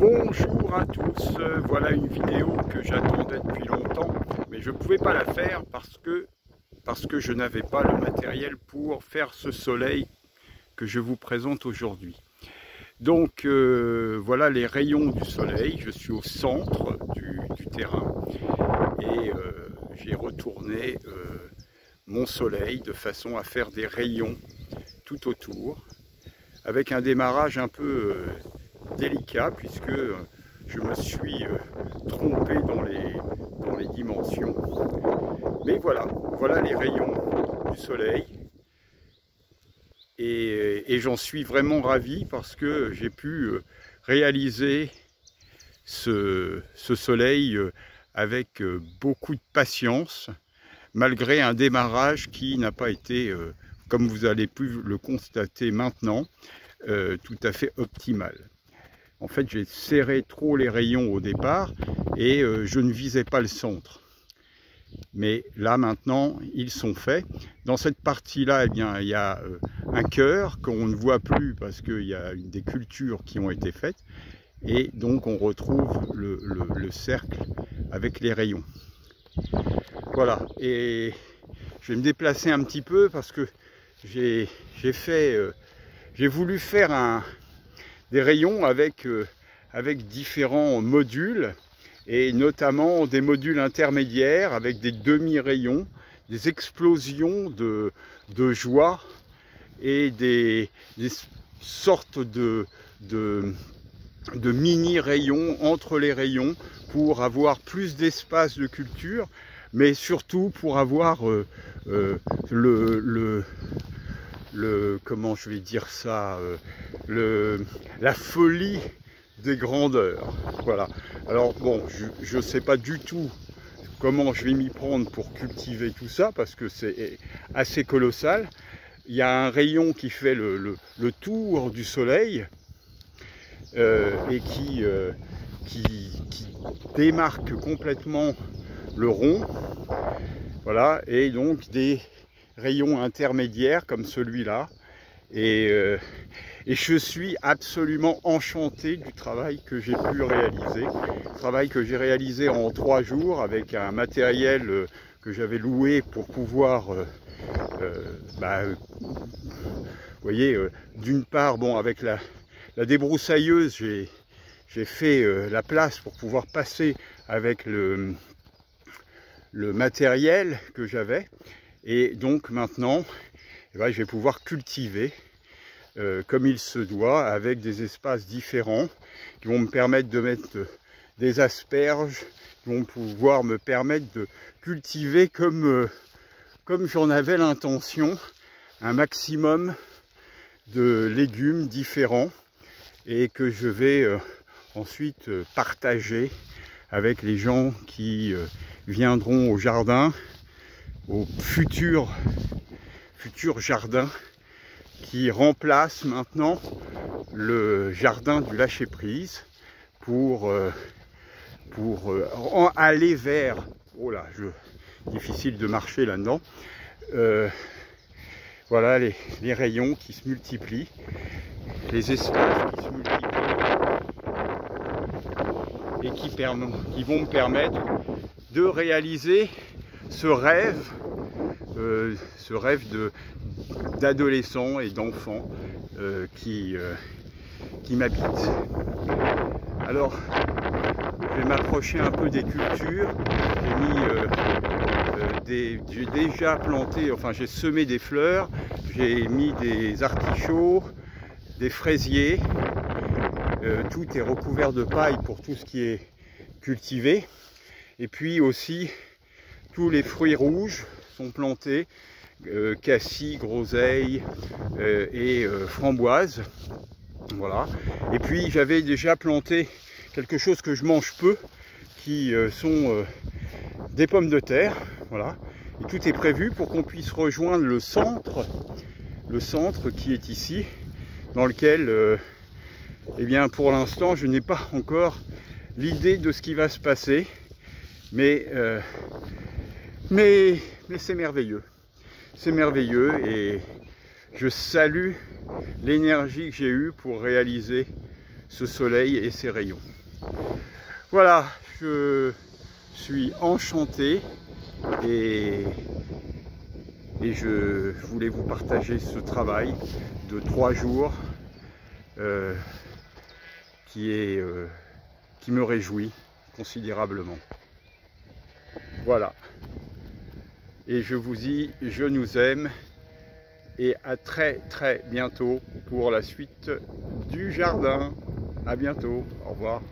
Bonjour à tous, voilà une vidéo que j'attendais depuis longtemps, mais je ne pouvais pas la faire parce que je n'avais pas le matériel pour faire ce soleil que je vous présente aujourd'hui. Donc voilà les rayons du soleil, je suis au centre du terrain et j'ai retourné mon soleil de façon à faire des rayons tout autour, avec un démarrage un peu délicat puisque je me suis trompé dans les dimensions. Mais voilà les rayons du soleil et j'en suis vraiment ravi parce que j'ai pu réaliser ce soleil avec beaucoup de patience, malgré un démarrage qui n'a pas été, comme vous allez pu le constater maintenant, tout à fait optimal. En fait, j'ai serré trop les rayons au départ et je ne visais pas le centre. Mais là, maintenant, ils sont faits. Dans cette partie-là, eh bien, il y a un cœur qu'on ne voit plus parce qu'il y a des cultures qui ont été faites. Et donc, on retrouve le cercle avec les rayons. Voilà. Et je vais me déplacer un petit peu parce que j'ai voulu faire des rayons avec différents modules et notamment des modules intermédiaires avec des demi-rayons, des explosions de joie et des sortes de mini-rayons entre les rayons pour avoir plus d'espace de culture, mais surtout pour avoir comment je vais dire ça, la folie des grandeurs. Voilà. Alors bon, je ne sais pas du tout comment je vais m'y prendre pour cultiver tout ça parce que c'est assez colossal. Il y a un rayon qui fait le tour du soleil et qui démarque complètement le rond. Voilà, et donc des rayons intermédiaires comme celui-là. Et je suis absolument enchanté du travail que j'ai pu réaliser. Travail que j'ai réalisé en 3 jours avec un matériel que j'avais loué pour pouvoir, vous voyez, d'une part, bon, avec la débroussailleuse, j'ai fait la place pour pouvoir passer avec le matériel que j'avais. Et donc maintenant, eh bien, je vais pouvoir cultiver comme il se doit, avec des espaces différents qui vont me permettre de mettre des asperges, qui vont pouvoir me permettre de cultiver comme j'en avais l'intention, un maximum de légumes différents et que je vais ensuite partager avec les gens qui viendront au jardin, au futur jardin qui remplace maintenant le jardin du lâcher-prise pour aller vers, oh là, difficile de marcher là-dedans, voilà les rayons qui se multiplient, les espaces qui se multiplient et qui vont me permettre de réaliser ce rêve d'adolescents et d'enfants qui m'habitent. Alors, je vais m'approcher un peu des cultures. J'ai déjà planté, enfin j'ai semé des fleurs, j'ai mis des artichauts, des fraisiers. Tout est recouvert de paille pour tout ce qui est cultivé. Et puis aussi, tous les fruits rouges sont plantés, cassis, groseilles et framboises. Voilà. Et puis j'avais déjà planté quelque chose que je mange peu, qui sont des pommes de terre. Voilà. Et tout est prévu pour qu'on puisse rejoindre le centre qui est ici, dans lequel, eh bien, pour l'instant, je n'ai pas encore l'idée de ce qui va se passer, mais c'est merveilleux. C'est merveilleux et je salue l'énergie que j'ai eue pour réaliser ce soleil et ces rayons. Voilà, je suis enchanté et je voulais vous partager ce travail de 3 jours qui me réjouit considérablement. Voilà. Et je vous dis, je nous aime et à très bientôt pour la suite du jardin. À bientôt. Au revoir.